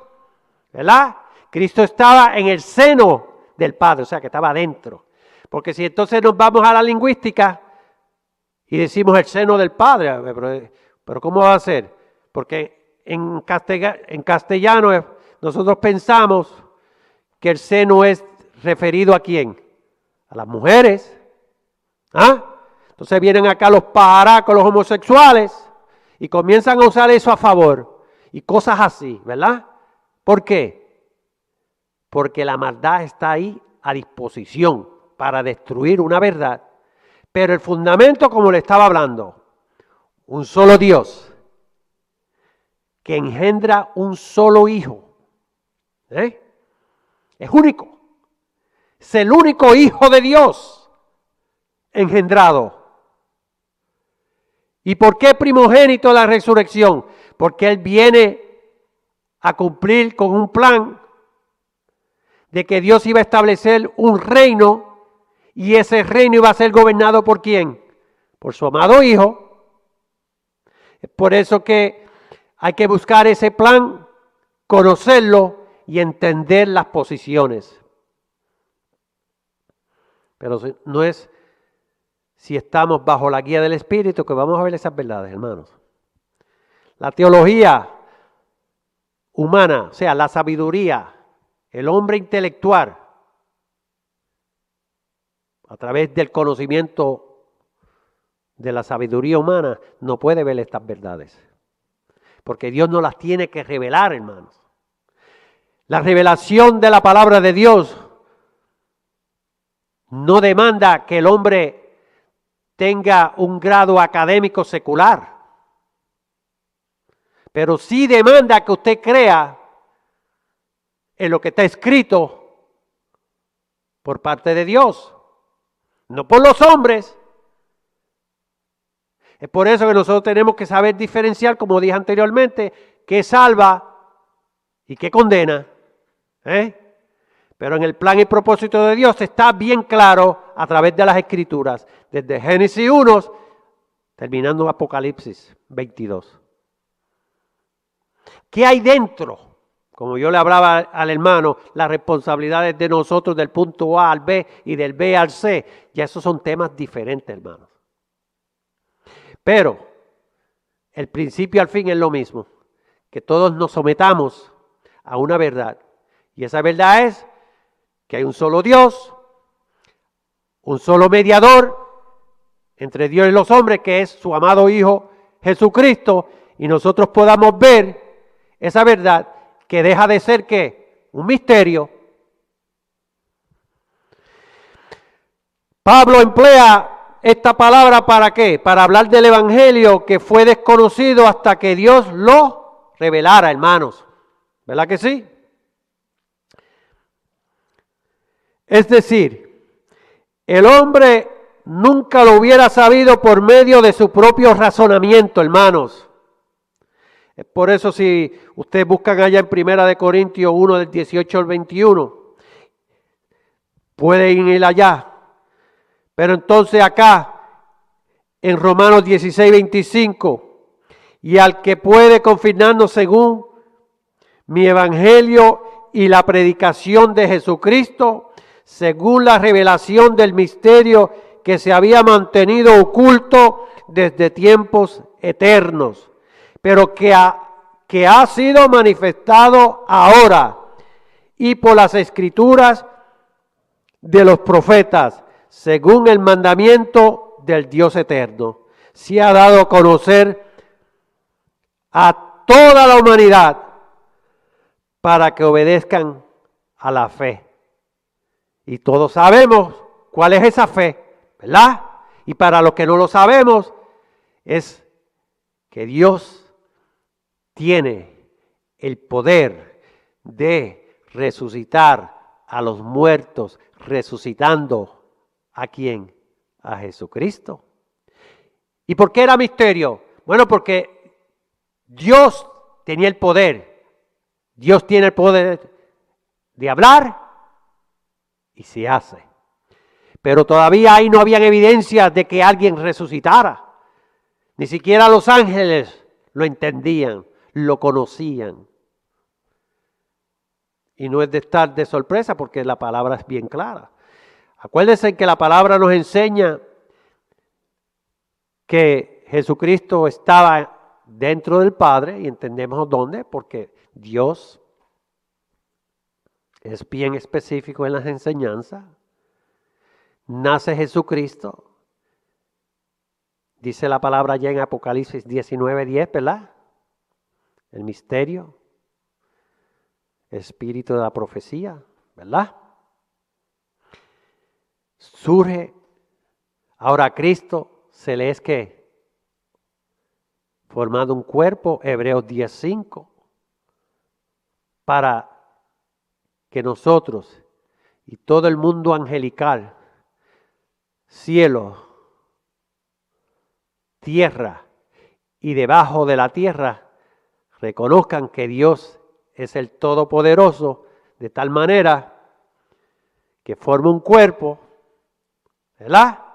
Speaker 1: ¿verdad? Cristo estaba en el seno del Padre, o sea, que estaba adentro. Porque si entonces nos vamos a la lingüística y decimos el seno del Padre, pero ¿cómo va a ser? Porque en castellano nosotros pensamos que el seno es referido ¿a quién? A las mujeres. ¿Ah? Entonces vienen acá los pajaracos, los homosexuales, y comienzan a usar eso a favor. Y cosas así, ¿verdad? ¿Por qué? Porque la maldad está ahí a disposición para destruir una verdad. Pero el fundamento, como le estaba hablando, un solo Dios que engendra un solo hijo. Es único. Es el único hijo de Dios engendrado. ¿Y por qué primogénito de la resurrección? Porque Él viene a cumplir con un plan de que Dios iba a establecer un reino y ese reino iba a ser gobernado ¿por quién? Por su amado Hijo. Es por eso que hay que buscar ese plan, conocerlo y entender las posiciones. Pero no es si estamos bajo la guía del Espíritu que vamos a ver esas verdades, hermanos. La teología humana, o sea, la sabiduría, el hombre intelectual, a través del conocimiento de la sabiduría humana, no puede ver estas verdades. Porque Dios no las tiene que revelar, hermanos. La revelación de la palabra de Dios no demanda que el hombre tenga un grado académico secular, pero sí demanda que usted crea en lo que está escrito por parte de Dios, no por los hombres. Es por eso que nosotros tenemos que saber diferenciar, como dije anteriormente, qué salva y qué condena. Pero en el plan y propósito de Dios está bien claro a través de las Escrituras, desde Génesis 1, terminando Apocalipsis 22. ¿Qué hay dentro? Como yo le hablaba al hermano, las responsabilidades de nosotros del punto A al B y del B al C, ya esos son temas diferentes, hermanos. Pero el principio al fin es lo mismo, que todos nos sometamos a una verdad. Y esa verdad es que hay un solo Dios, un solo mediador entre Dios y los hombres, que es su amado Hijo Jesucristo, y nosotros podamos ver esa verdad que deja de ser ¿qué? Un misterio. Pablo emplea esta palabra ¿para qué? Para hablar del evangelio que fue desconocido hasta que Dios lo revelara, hermanos. ¿Verdad que sí? Es decir, el hombre nunca lo hubiera sabido por medio de su propio razonamiento, hermanos. Es por eso si ustedes buscan allá en 1 Corintios 1 del 18 al 21, pueden ir allá. Pero entonces acá, en Romanos 16, 25, y al que puede confirmarnos según mi evangelio y la predicación de Jesucristo, según la revelación del misterio que se había mantenido oculto desde tiempos eternos, pero que ha sido manifestado ahora y por las escrituras de los profetas, según el mandamiento del Dios eterno, se ha dado a conocer a toda la humanidad para que obedezcan a la fe. Y todos sabemos cuál es esa fe, ¿verdad? Y para los que no lo sabemos, es que Dios tiene el poder de resucitar a los muertos, resucitando ¿a quién? A Jesucristo. ¿Y por qué era misterio? Bueno, porque Dios tenía el poder. Dios tiene el poder de hablar y se hace. Pero todavía ahí no habían evidencias de que alguien resucitara. Ni siquiera los ángeles lo entendían, lo conocían. Y no es de estar de sorpresa porque la palabra es bien clara. Acuérdense que la palabra nos enseña que Jesucristo estaba dentro del Padre, y entendemos dónde, porque Dios es bien específico en las enseñanzas. Nace Jesucristo, dice la palabra ya en Apocalipsis 19:10, ¿verdad? El misterio, espíritu de la profecía, ¿verdad? Surge, ahora Cristo se le es que formado un cuerpo, Hebreos 10:5, para que nosotros y todo el mundo angelical, cielo, tierra y debajo de la tierra, reconozcan que Dios es el Todopoderoso, de tal manera que forma un cuerpo, ¿verdad?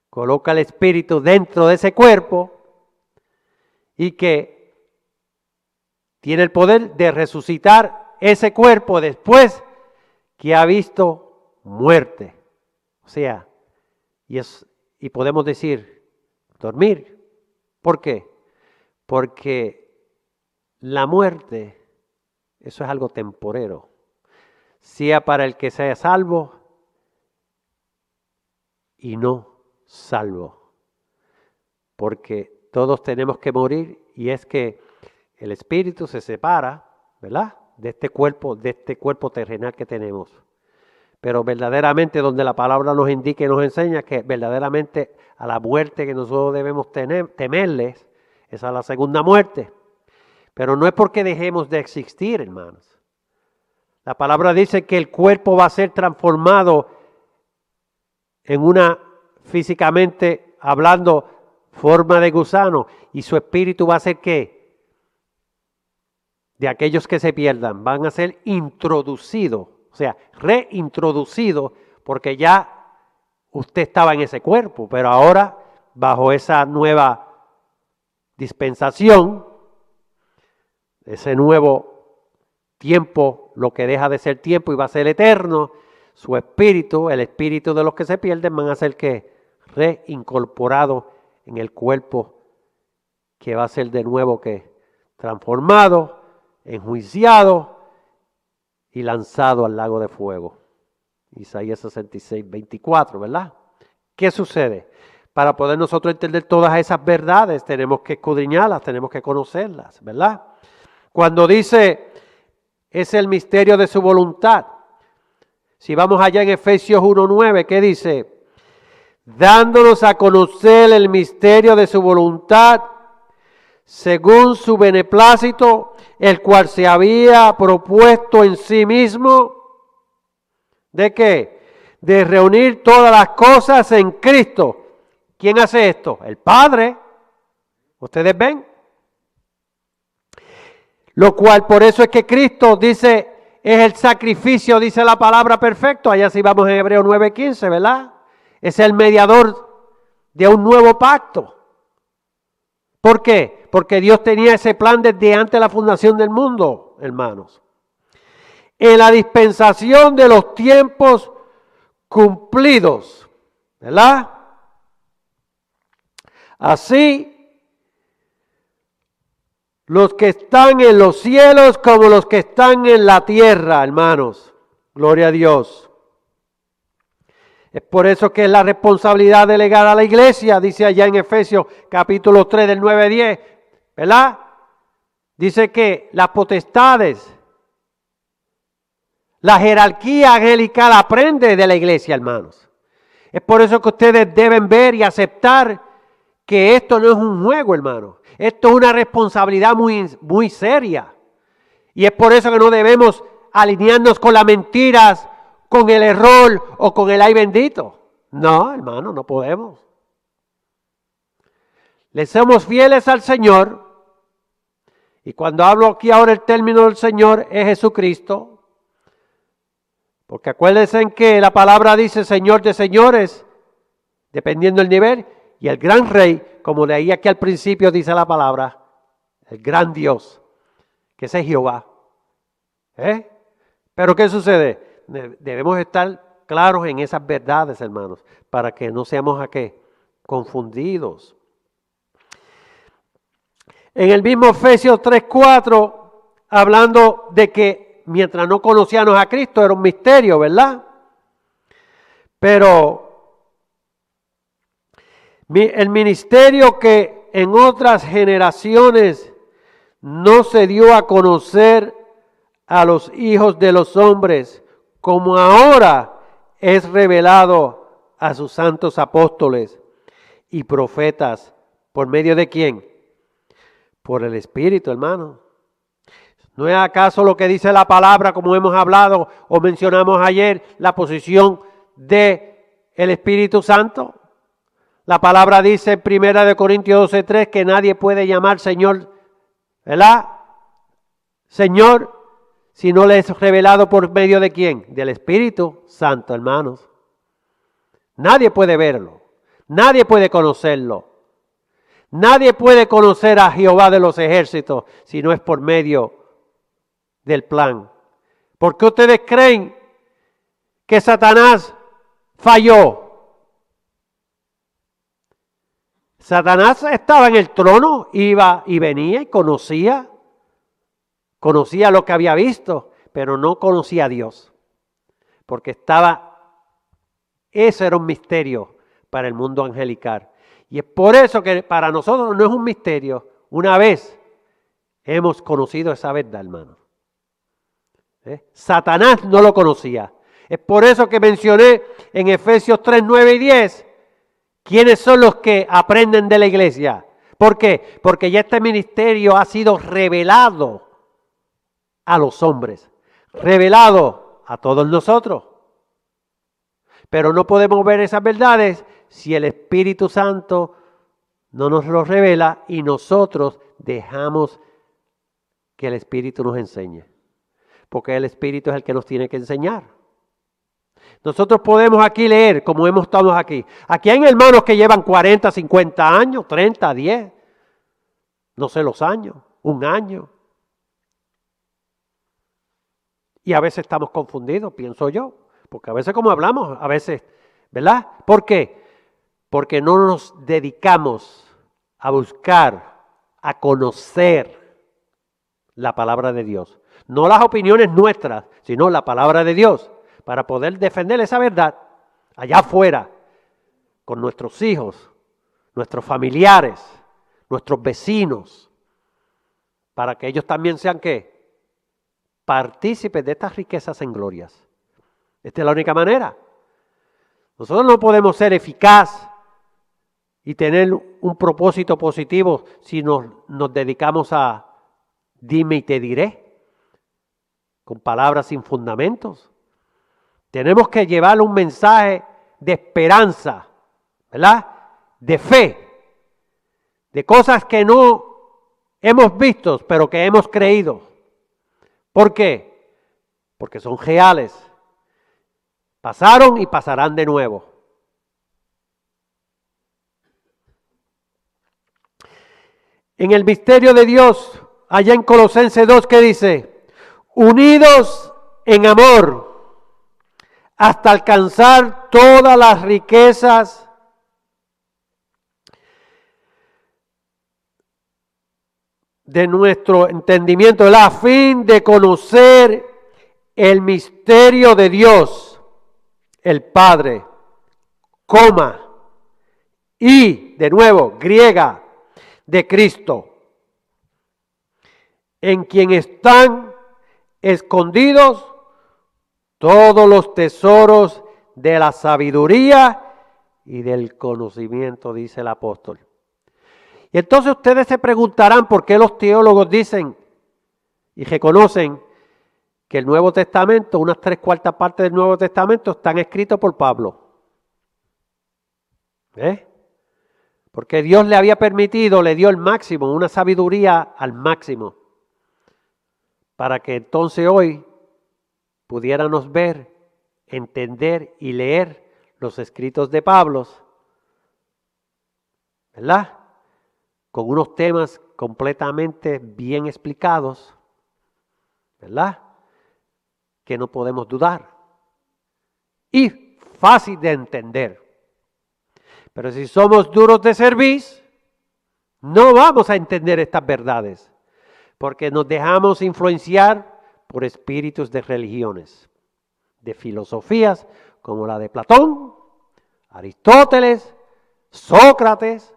Speaker 1: Coloca el Espíritu dentro de ese cuerpo y que tiene el poder de resucitar ese cuerpo después que ha visto muerte. O sea, y podemos decir, dormir. ¿Por qué? Porque la muerte, eso es algo temporero. Sea para el que sea salvo y no salvo. Porque todos tenemos que morir, y es que el espíritu se separa, ¿verdad? De este cuerpo terrenal que tenemos. Pero verdaderamente donde la palabra nos indica y nos enseña que verdaderamente a la muerte que nosotros debemos temerles, es a la segunda muerte. Pero no es porque dejemos de existir, hermanos. La palabra dice que el cuerpo va a ser transformado en una, físicamente hablando, forma de gusano, y su espíritu va a ser ¿qué? De aquellos que se pierdan, van a ser introducidos, o sea, reintroducidos, porque ya usted estaba en ese cuerpo, pero ahora, bajo esa nueva dispensación, ese nuevo tiempo, lo que deja de ser tiempo y va a ser eterno, su espíritu, el espíritu de los que se pierden, van a ser que reincorporados en el cuerpo que va a ser de nuevo que transformado, enjuiciado y lanzado al lago de fuego. Isaías 66:24, ¿verdad? ¿Qué sucede? Para poder nosotros entender todas esas verdades, tenemos que escudriñarlas, tenemos que conocerlas, ¿verdad? Cuando dice, es el misterio de su voluntad. Si vamos allá en Efesios 1:9, ¿qué dice? Dándonos a conocer el misterio de su voluntad, según su beneplácito, el cual se había propuesto en sí mismo, ¿de qué? De reunir todas las cosas en Cristo. ¿Quién hace esto? El Padre. ¿Ustedes ven? Lo cual, por eso es que Cristo dice, es el sacrificio, dice la palabra perfecto. Allá sí vamos en Hebreos 9:15, ¿verdad? Es el mediador de un nuevo pacto. ¿Por qué? Porque Dios tenía ese plan desde antes de la fundación del mundo, hermanos. En la dispensación de los tiempos cumplidos, ¿verdad? Así, los que están en los cielos como los que están en la tierra, hermanos. Gloria a Dios. Es por eso que es la responsabilidad delegada a la iglesia, dice allá en Efesios capítulo 3 del 9 al 10, ¿verdad? Dice que las potestades, la jerarquía angelical aprende de la iglesia, hermanos. Es por eso que ustedes deben ver y aceptar que esto no es un juego, hermano. Esto es una responsabilidad muy seria. Y es por eso que no debemos alinearnos con las mentiras, con el error o con el ay bendito. No, hermano, no podemos. Le somos fieles al Señor. Y cuando hablo aquí ahora el término del Señor es Jesucristo. Porque acuérdense en que la palabra dice Señor de señores, dependiendo del nivel, y el gran rey, como leí aquí al principio dice la palabra, el gran Dios, que ese es Jehová. Pero ¿qué sucede? Debemos estar claros en esas verdades, hermanos, para que no seamos confundidos. En el mismo Efesios 3:4, hablando de que mientras no conocíamos a Cristo era un misterio, ¿verdad? Pero el ministerio que en otras generaciones no se dio a conocer a los hijos de los hombres, como ahora es revelado a sus santos apóstoles y profetas. ¿Por medio de quién? Por el Espíritu, hermano. ¿No es acaso lo que dice la palabra, como hemos hablado o mencionamos ayer, la posición del Espíritu Santo? La palabra dice en 1 Corintios 12:3 que nadie puede llamar Señor, ¿verdad? Señor, si no le es revelado por medio de quién? Del Espíritu Santo, hermanos. Nadie puede verlo, nadie puede conocerlo. Nadie puede conocer a Jehová de los ejércitos si no es por medio del plan. ¿Por qué ustedes creen que Satanás falló? Satanás estaba en el trono, iba y venía y conocía lo que había visto, pero no conocía a Dios, porque eso era un misterio para el mundo angelical. Y es por eso que para nosotros no es un misterio. Una vez hemos conocido esa verdad, hermano. Satanás no lo conocía. Es por eso que mencioné en Efesios 3, 9 y 10, ¿quiénes son los que aprenden de la iglesia? ¿Por qué? Porque ya este ministerio ha sido revelado a los hombres, revelado a todos nosotros. Pero no podemos ver esas verdades si el Espíritu Santo no nos lo revela y nosotros dejamos que el Espíritu nos enseñe. Porque el Espíritu es el que nos tiene que enseñar. Nosotros podemos aquí leer, como hemos estado aquí. Aquí hay hermanos que llevan 40, 50 años, 30, 10, no sé los años, un año. Y a veces estamos confundidos, pienso yo. Porque a veces como hablamos, a veces, ¿verdad? ¿Por qué? Porque no nos dedicamos a buscar, a conocer la palabra de Dios. No las opiniones nuestras, sino la palabra de Dios, para poder defender esa verdad allá afuera, con nuestros hijos, nuestros familiares, nuestros vecinos, para que ellos también sean, ¿qué? Partícipes de estas riquezas en glorias. Esta es la única manera. Nosotros no podemos ser eficaz y tener un propósito positivo si nos dedicamos a dime y te diré, con palabras sin fundamentos. Tenemos que llevar un mensaje de esperanza, ¿verdad? De fe, de cosas que no hemos visto, pero que hemos creído. ¿Por qué? Porque son reales. Pasaron y pasarán de nuevo. En el misterio de Dios, allá en Colosenses 2, ¿qué dice? Unidos en amor, hasta alcanzar todas las riquezas de nuestro entendimiento, a fin de conocer el misterio de Dios, el Padre, coma, y, de nuevo, griega, de Cristo, en quien están escondidos todos los tesoros de la sabiduría y del conocimiento, dice el apóstol. Y entonces ustedes se preguntarán por qué los teólogos dicen y reconocen que el Nuevo Testamento, unas 3/4 partes del Nuevo Testamento están escritos por Pablo. Porque Dios le había permitido, le dio el máximo, una sabiduría al máximo, para que entonces hoy pudiéramos ver, entender y leer los escritos de Pablo, ¿verdad? Con unos temas completamente bien explicados, ¿verdad? Que no podemos dudar y fácil de entender. Pero si somos duros de cerviz, no vamos a entender estas verdades, porque nos dejamos influenciar por espíritus de religiones, de filosofías como la de Platón, Aristóteles, Sócrates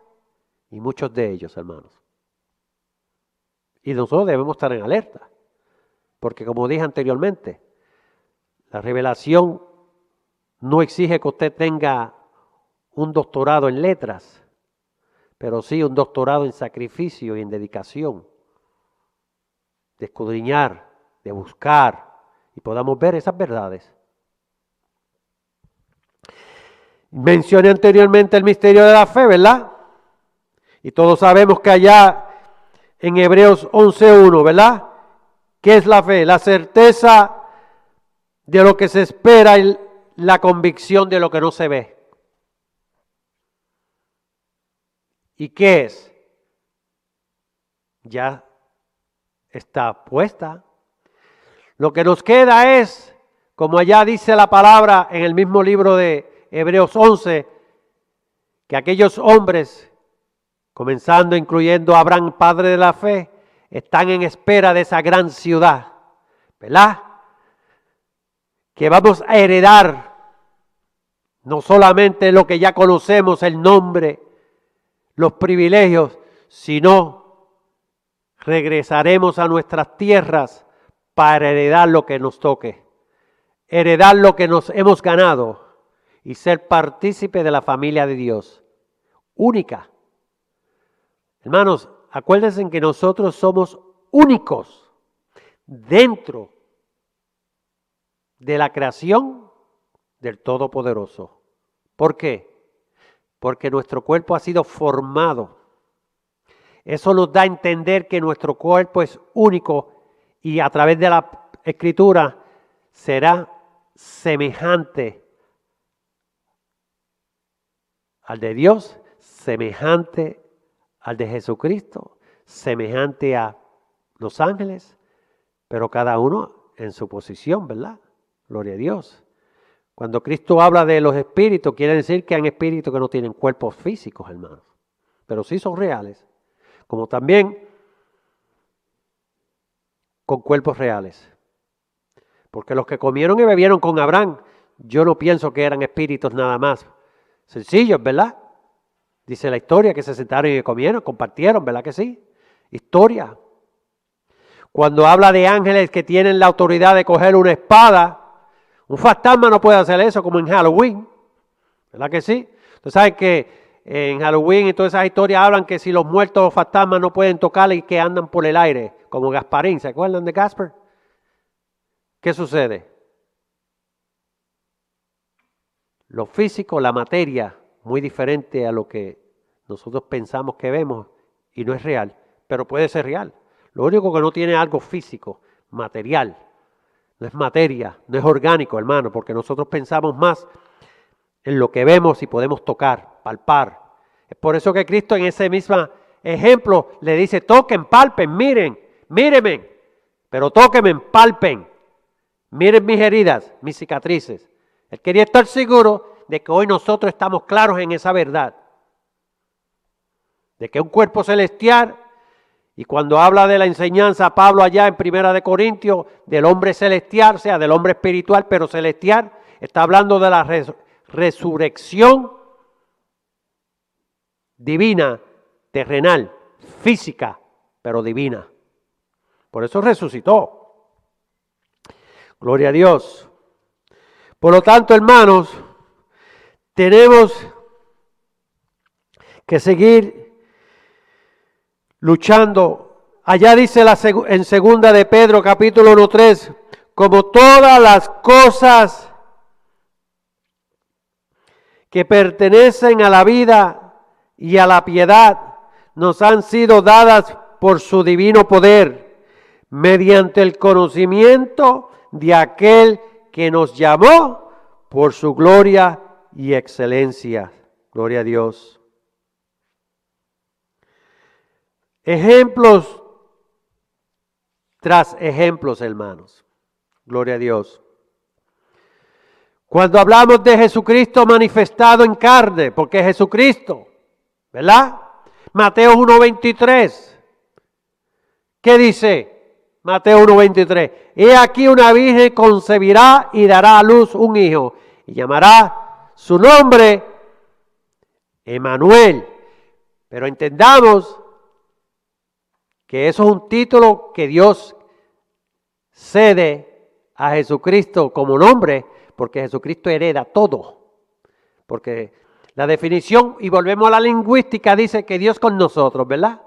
Speaker 1: y muchos de ellos, hermanos. Y nosotros debemos estar en alerta, porque como dije anteriormente, la revelación no exige que usted tenga un doctorado en letras, pero sí un doctorado en sacrificio y en dedicación, de escudriñar, de buscar, y podamos ver esas verdades. Mencioné anteriormente el misterio de la fe, ¿verdad? Y todos sabemos que allá en Hebreos 11:1, ¿verdad? ¿Qué es la fe? La certeza de lo que se espera y la convicción de lo que no se ve. ¿Y qué es? Ya está puesta. Lo que nos queda es, como allá dice la palabra en el mismo libro de Hebreos 11, que aquellos hombres, comenzando incluyendo a Abraham, padre de la fe, están en espera de esa gran ciudad, ¿verdad? Que vamos a heredar no solamente lo que ya conocemos, el nombre, los privilegios, sino regresaremos a nuestras tierras para heredar lo que nos toque, heredar lo que nos hemos ganado y ser partícipe de la familia de Dios, única. Hermanos, acuérdense que nosotros somos únicos dentro de la creación del Todopoderoso. ¿Por qué? Porque nuestro cuerpo ha sido formado. Eso nos da a entender que nuestro cuerpo es único y a través de la Escritura será semejante al de Dios, semejante al de Jesucristo, semejante a los ángeles, pero cada uno en su posición, ¿verdad? Gloria a Dios. Cuando Cristo habla de los espíritus, quiere decir que hay espíritus que no tienen cuerpos físicos, hermanos, pero sí son reales, como también con cuerpos reales. Porque los que comieron y bebieron con Abraham, yo no pienso que eran espíritus nada más sencillos, ¿verdad? Dice la historia que se sentaron y comieron, compartieron, ¿verdad que sí? Historia. Cuando habla de ángeles que tienen la autoridad de coger una espada, un fantasma no puede hacer eso como en Halloween, ¿verdad que sí? Ustedes saben que en Halloween y todas esas historias hablan que si los muertos o fantasmas no pueden tocarle y que andan por el aire, como Gasparín, ¿se acuerdan de Gaspar? ¿Qué sucede? Lo físico, la materia, muy diferente a lo que nosotros pensamos que vemos y no es real, pero puede ser real. Lo único que no tiene algo físico, material, no es materia, no es orgánico, hermano, porque nosotros pensamos más en lo que vemos y podemos tocar, palpar. Es por eso que Cristo en ese mismo ejemplo le dice, toquen, palpen, miren, mírenme, pero tóquenme, palpen, miren mis heridas, mis cicatrices. Él quería estar seguro de que hoy nosotros estamos claros en esa verdad, de que un cuerpo celestial, y cuando habla de la enseñanza Pablo allá en 1 Corintios, del hombre celestial, o sea, del hombre espiritual, pero celestial, está hablando de la resurrección divina, terrenal, física, pero divina. Por eso resucitó. Gloria a Dios. Por lo tanto, hermanos, tenemos que seguir luchando. Allá dice en segunda de Pedro, capítulo 1:3, como todas las cosas que pertenecen a la vida y a la piedad nos han sido dadas por su divino poder, mediante el conocimiento de aquel que nos llamó por su gloria y excelencia. Gloria a Dios. Ejemplos tras ejemplos, hermanos. Gloria a Dios. Cuando hablamos de Jesucristo manifestado en carne, porque es Jesucristo, ¿verdad? Mateo 1:23. ¿Qué dice Mateo 1:23? He aquí una virgen concebirá y dará a luz un hijo, y llamará su nombre Emmanuel. Pero entendamos que eso es un título que Dios cede a Jesucristo como nombre, porque Jesucristo hereda todo. Porque la definición, y volvemos a la lingüística, dice que Dios con nosotros, ¿verdad?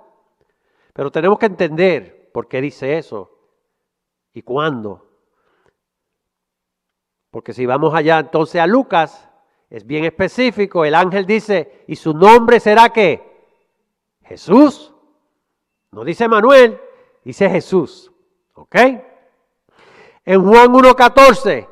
Speaker 1: Pero tenemos que entender por qué dice eso y cuándo. Porque si vamos allá entonces a Lucas, es bien específico, el ángel dice, ¿y su nombre será qué? Jesús. No dice Manuel, dice Jesús. ¿Ok? En Juan 1:14,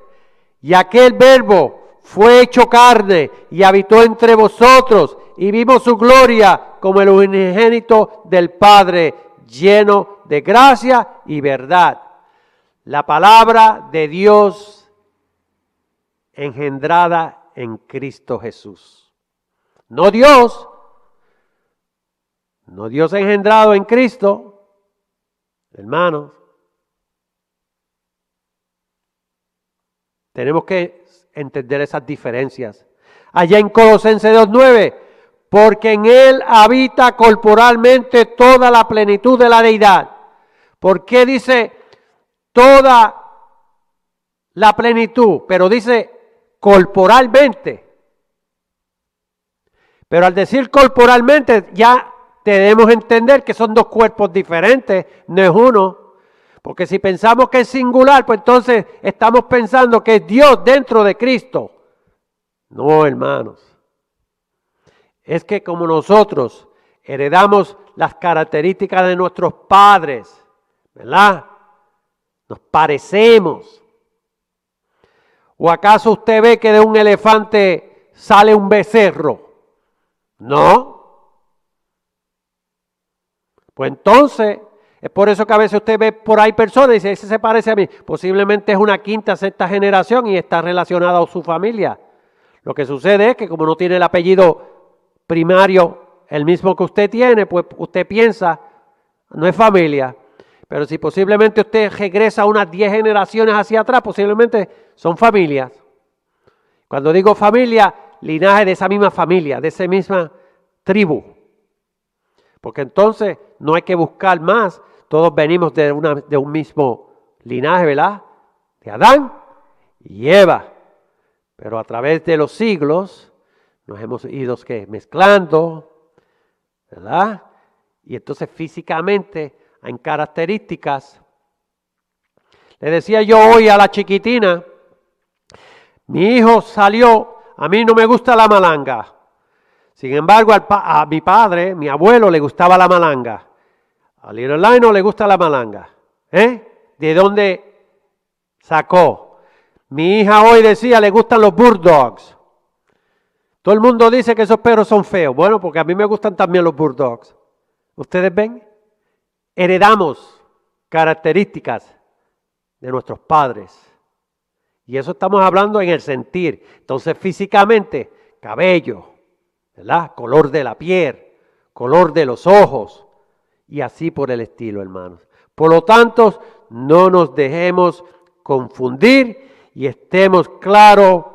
Speaker 1: y aquel verbo fue hecho carne y habitó entre vosotros y vimos su gloria como el unigénito del Padre, lleno de gracia y verdad. La palabra de Dios engendrada en Cristo Jesús. No Dios engendrado en Cristo, hermanos. Tenemos que entender esas diferencias. Allá en Colosenses 2:9, porque en Él habita corporalmente toda la plenitud de la deidad. ¿Por qué dice toda la plenitud? Pero dice corporalmente. Pero al decir corporalmente ya debemos entender que son dos cuerpos diferentes, no es uno. Porque si pensamos que es singular, pues entonces estamos pensando que es Dios dentro de Cristo. No, hermanos. Es que como nosotros heredamos las características de nuestros padres, ¿verdad? Nos parecemos. ¿O acaso usted ve que de un elefante sale un becerro? No. Pues entonces, es por eso que a veces usted ve por ahí personas y dice, ese se parece a mí. Posiblemente es una quinta, sexta generación y está relacionada a su familia. Lo que sucede es que como no tiene el apellido primario, el mismo que usted tiene, pues usted piensa, no es familia. Pero si posiblemente usted regresa unas 10 generaciones hacia atrás, posiblemente son familias. Cuando digo familia, linaje de esa misma familia, de esa misma tribu. Porque entonces no hay que buscar más. Todos venimos de un mismo linaje, ¿verdad? De Adán y Eva. Pero a través de los siglos nos hemos ido mezclando, ¿verdad? Y entonces físicamente hay características. Le decía yo hoy a la chiquitina, mi hijo salió, a mí no me gusta la malanga. Sin embargo, a mi padre, mi abuelo, le gustaba la malanga. A Little Lino le gusta la malanga. ¿De dónde sacó? Mi hija hoy decía, le gustan los bulldogs. Todo el mundo dice que esos perros son feos. Bueno, porque a mí me gustan también los bulldogs. ¿Ustedes ven? Heredamos características de nuestros padres. Y eso estamos hablando en el sentir. Entonces, físicamente, cabello, ¿verdad? Color de la piel, color de los ojos y así por el estilo, hermanos. Por lo tanto, no nos dejemos confundir y estemos claros,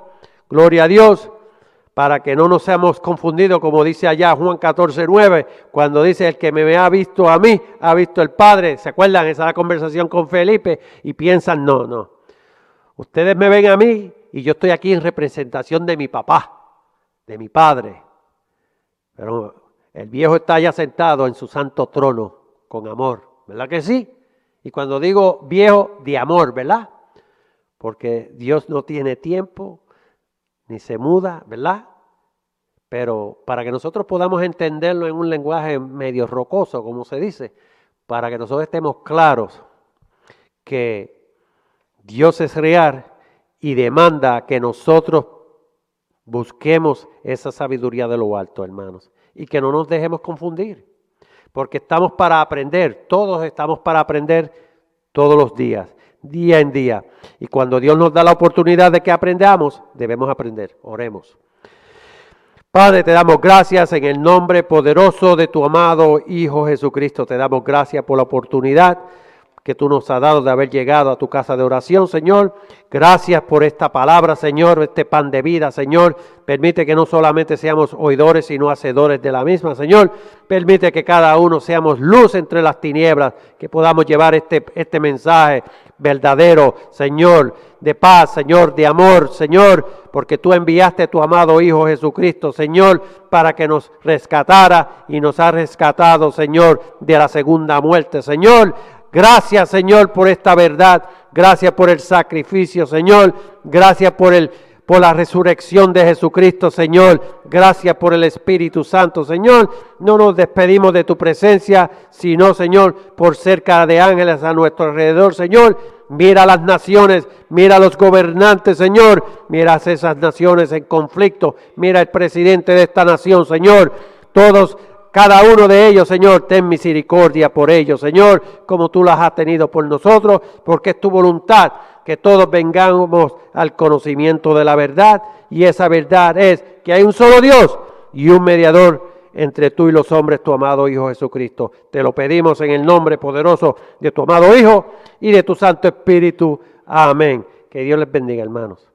Speaker 1: gloria a Dios, para que no nos seamos confundidos, como dice allá Juan 14:9, cuando dice: el que me ha visto a mí, ha visto el Padre. ¿Se acuerdan? Esa es la conversación con Felipe y piensan, no. Ustedes me ven a mí y yo estoy aquí en representación de mi papá, de mi Padre. Pero el viejo está allá sentado en su santo trono con amor, ¿verdad que sí? Y cuando digo viejo, de amor, ¿verdad? Porque Dios no tiene tiempo, ni se muda, ¿verdad? Pero para que nosotros podamos entenderlo en un lenguaje medio rocoso, como se dice, para que nosotros estemos claros que Dios es real y demanda que nosotros busquemos esa sabiduría de lo alto, hermanos, y que no nos dejemos confundir, porque estamos para aprender, todos estamos para aprender todos los días, día en día. Y cuando Dios nos da la oportunidad de que aprendamos, debemos aprender. Oremos. Padre, te damos gracias en el nombre poderoso de tu amado Hijo Jesucristo. Te damos gracias por la oportunidad que tú nos has dado de haber llegado a tu casa de oración, Señor. Gracias por esta palabra, Señor, este pan de vida, Señor. Permite que no solamente seamos oidores, sino hacedores de la misma, Señor. Permite que cada uno seamos luz entre las tinieblas, que podamos llevar este mensaje verdadero, Señor, de paz, Señor, de amor, Señor, porque tú enviaste a tu amado Hijo Jesucristo, Señor, para que nos rescatara y nos ha rescatado, Señor, de la segunda muerte, Señor. Gracias, Señor, por esta verdad. Gracias por el sacrificio, Señor. Gracias por la resurrección de Jesucristo, Señor. Gracias por el Espíritu Santo, Señor. No nos despedimos de tu presencia, sino, Señor, por cerca de ángeles a nuestro alrededor, Señor. Mira las naciones, mira los gobernantes, Señor. Mira esas naciones en conflicto. Mira el presidente de esta nación, Señor. Cada uno de ellos, Señor, ten misericordia por ellos, Señor, como tú las has tenido por nosotros, porque es tu voluntad que todos vengamos al conocimiento de la verdad, y esa verdad es que hay un solo Dios y un mediador entre tú y los hombres, tu amado Hijo Jesucristo. Te lo pedimos en el nombre poderoso de tu amado Hijo y de tu Santo Espíritu. Amén. Que Dios les bendiga, hermanos.